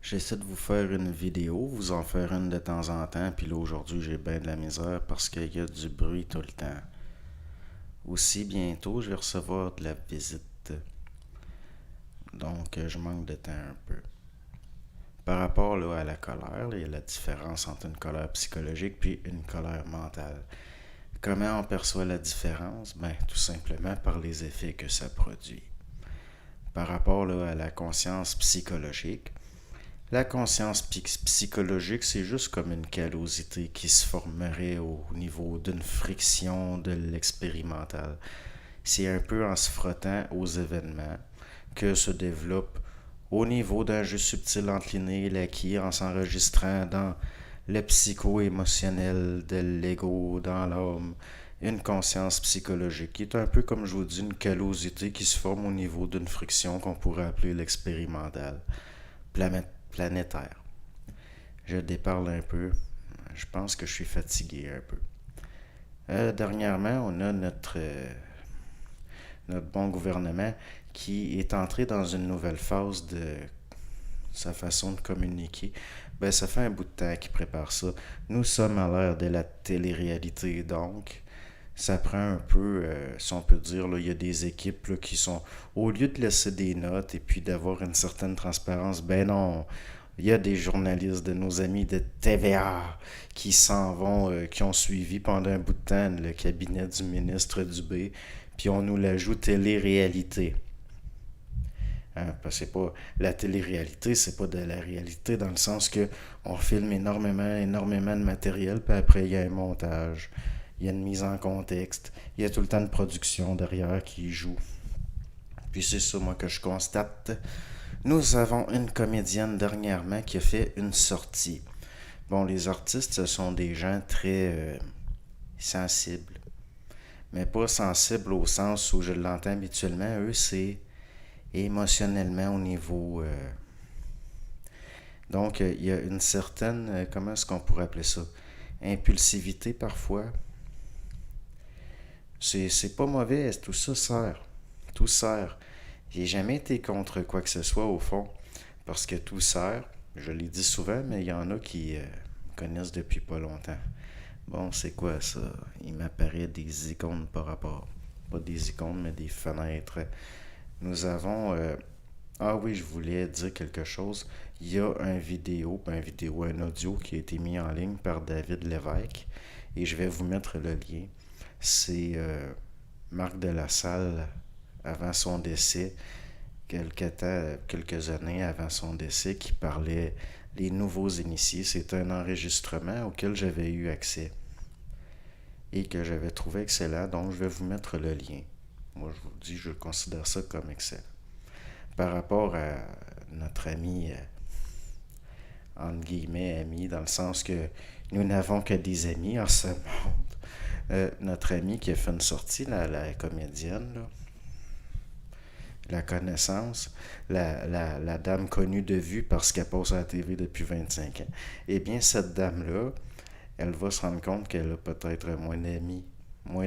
J'essaie de vous faire une vidéo, vous en faire une de temps en temps, puis là aujourd'hui j'ai bien de la misère parce qu'il y a du bruit tout le temps. Aussi bientôt je vais recevoir de la visite, donc je manque de temps un peu. Par rapport là, à la colère, il y a la différence entre une colère psychologique puis une colère mentale. Comment on perçoit la différence? Ben, tout simplement par les effets que ça produit. Par rapport là, à la conscience psychologique, la conscience psychologique, c'est juste comme une callosité qui se formerait au niveau d'une friction de l'expérimental. C'est un peu en se frottant aux événements que se développe au niveau d'un jeu subtil entre l'inné et l'acquis en s'enregistrant dans le psycho-émotionnel de l'ego, dans l'homme, une conscience psychologique qui est un peu, comme je vous dis, une callosité qui se forme au niveau d'une friction qu'on pourrait appeler l'expérimental planétaire. Je déparle un peu. Je pense que je suis fatigué un peu. Dernièrement, on a notre bon gouvernement qui est entré dans une nouvelle phase de sa façon de communiquer. Ben, ça fait un bout de temps qu'il prépare ça. Nous sommes à l'ère de la télé-réalité, donc ça prend un peu, si on peut dire, là, il y a des équipes là, qui sont, au lieu de laisser des notes et puis d'avoir une certaine transparence, ben non, il y a des journalistes de nos amis de TVA qui s'en vont, qui ont suivi pendant un bout de temps le cabinet du ministre Dubé, puis on nous l'ajoute télé-réalité. Hein, parce que c'est pas la télé-réalité, c'est pas de la réalité dans le sens que on filme énormément de matériel, puis après il y a un montage, il y a une mise en contexte, il y a tout le temps de production derrière qui joue. Puis c'est ça moi que je constate. Nous avons une comédienne dernièrement qui a fait une sortie. Bon, les artistes, ce sont des gens très sensibles. Mais pas sensibles au sens où je l'entends habituellement. Eux, c'est émotionnellement au niveau... Donc, il y a une certaine... comment est-ce qu'on pourrait appeler ça? Impulsivité parfois. C'est pas mauvais, tout ça sert. Tout sert. J'ai jamais été contre quoi que ce soit au fond. Parce que tout sert. Je l'ai dit souvent, mais il y en a qui me connaissent depuis pas longtemps. Bon, c'est quoi ça? Il m'apparaît des icônes par rapport. Pas des icônes, mais des fenêtres. Nous avons... ah oui, je voulais dire quelque chose. Il y a un audio qui a été mis en ligne par David Lévesque. Et je vais vous mettre le lien. C'est Marc de la Salle avant son décès, quelques années avant son décès, qui parlait des nouveaux initiés. C'est un enregistrement auquel j'avais eu accès et que j'avais trouvé excellent, donc je vais vous mettre le lien. Moi, je vous dis, je considère ça comme excellent. Par rapport à notre ami, entre guillemets, ami, dans le sens que nous n'avons que des amis en ce monde. Notre ami qui a fait une sortie, la comédienne, là, la connaissance, la dame connue de vue parce qu'elle passe à la TV depuis 25 ans. Eh bien, cette dame-là, elle va se rendre compte qu'elle a peut-être moins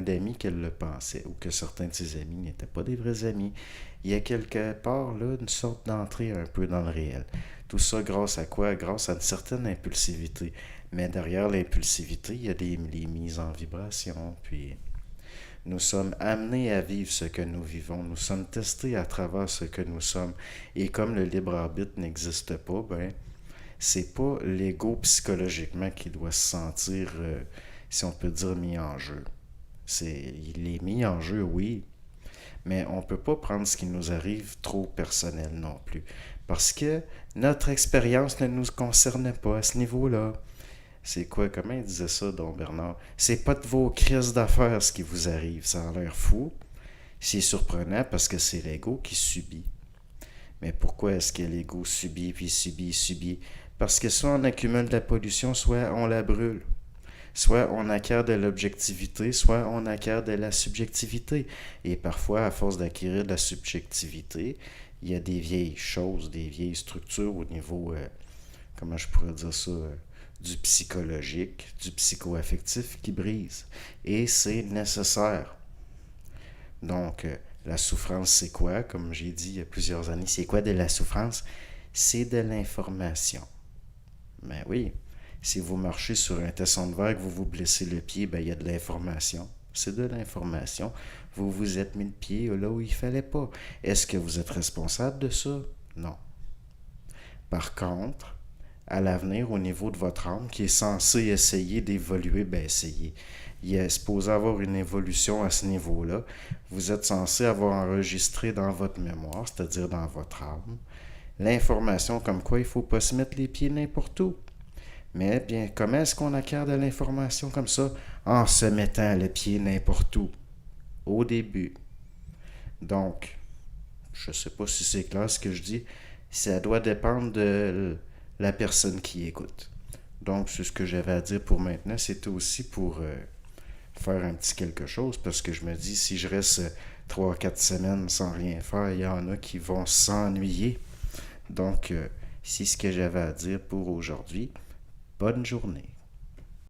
d'amis qu'elle le pensait, ou que certains de ses amis n'étaient pas des vrais amis. Il y a quelque part là une sorte d'entrée un peu dans le réel. Tout ça grâce à quoi? Grâce à une certaine impulsivité. Mais derrière l'impulsivité, il y a les mises en vibration, puis nous sommes amenés à vivre ce que nous vivons. Nous sommes testés à travers ce que nous sommes. Et comme le libre arbitre n'existe pas, ben, c'est pas l'ego psychologiquement qui doit se sentir, si on peut dire, mis en jeu. Il est mis en jeu, oui, mais on peut pas prendre ce qui nous arrive trop personnel non plus. Parce que notre expérience ne nous concerne pas à ce niveau-là. C'est quoi, comment il disait ça, Don Bernard? C'est pas de vos crises d'affaires ce qui vous arrive. Ça a l'air fou. C'est surprenant parce que c'est l'ego qui subit. Mais pourquoi est-ce que l'ego subit, puis subit? Parce que soit on accumule de la pollution, soit on la brûle. Soit on acquiert de l'objectivité, soit on acquiert de la subjectivité. Et parfois, à force d'acquérir de la subjectivité, il y a des vieilles choses, des vieilles structures au niveau, comment je pourrais dire ça, du psychologique, du psycho-affectif qui brisent. Et c'est nécessaire. Donc, la souffrance, c'est quoi? Comme j'ai dit il y a plusieurs années, c'est quoi de la souffrance? c'est de l'information. Ben oui, si vous marchez sur un tesson de verre, que vous vous blessez le pied, ben il y a de l'information. C'est de l'information. Vous vous êtes mis le pied là où il fallait pas. Est-ce que vous êtes responsable de ça? Non. Par contre, à l'avenir, au niveau de votre âme, qui est censé essayer d'évoluer, ben essayez. Il est supposé avoir une évolution à ce niveau-là. Vous êtes censé avoir enregistré dans votre mémoire, c'est-à-dire dans votre âme, l'information comme quoi il ne faut pas se mettre les pieds n'importe où. Mais bien, comment est-ce qu'on acquiert de l'information comme ça? En se mettant le pied n'importe où, au début. Donc, je ne sais pas si c'est clair ce que je dis, ça doit dépendre de la personne qui écoute. Donc, c'est ce que j'avais à dire pour maintenant. C'était aussi pour faire un petit quelque chose, parce que je me dis, si je reste 3 4 semaines sans rien faire, il y en a qui vont s'ennuyer. Donc, c'est ce que j'avais à dire pour aujourd'hui. Bonne journée.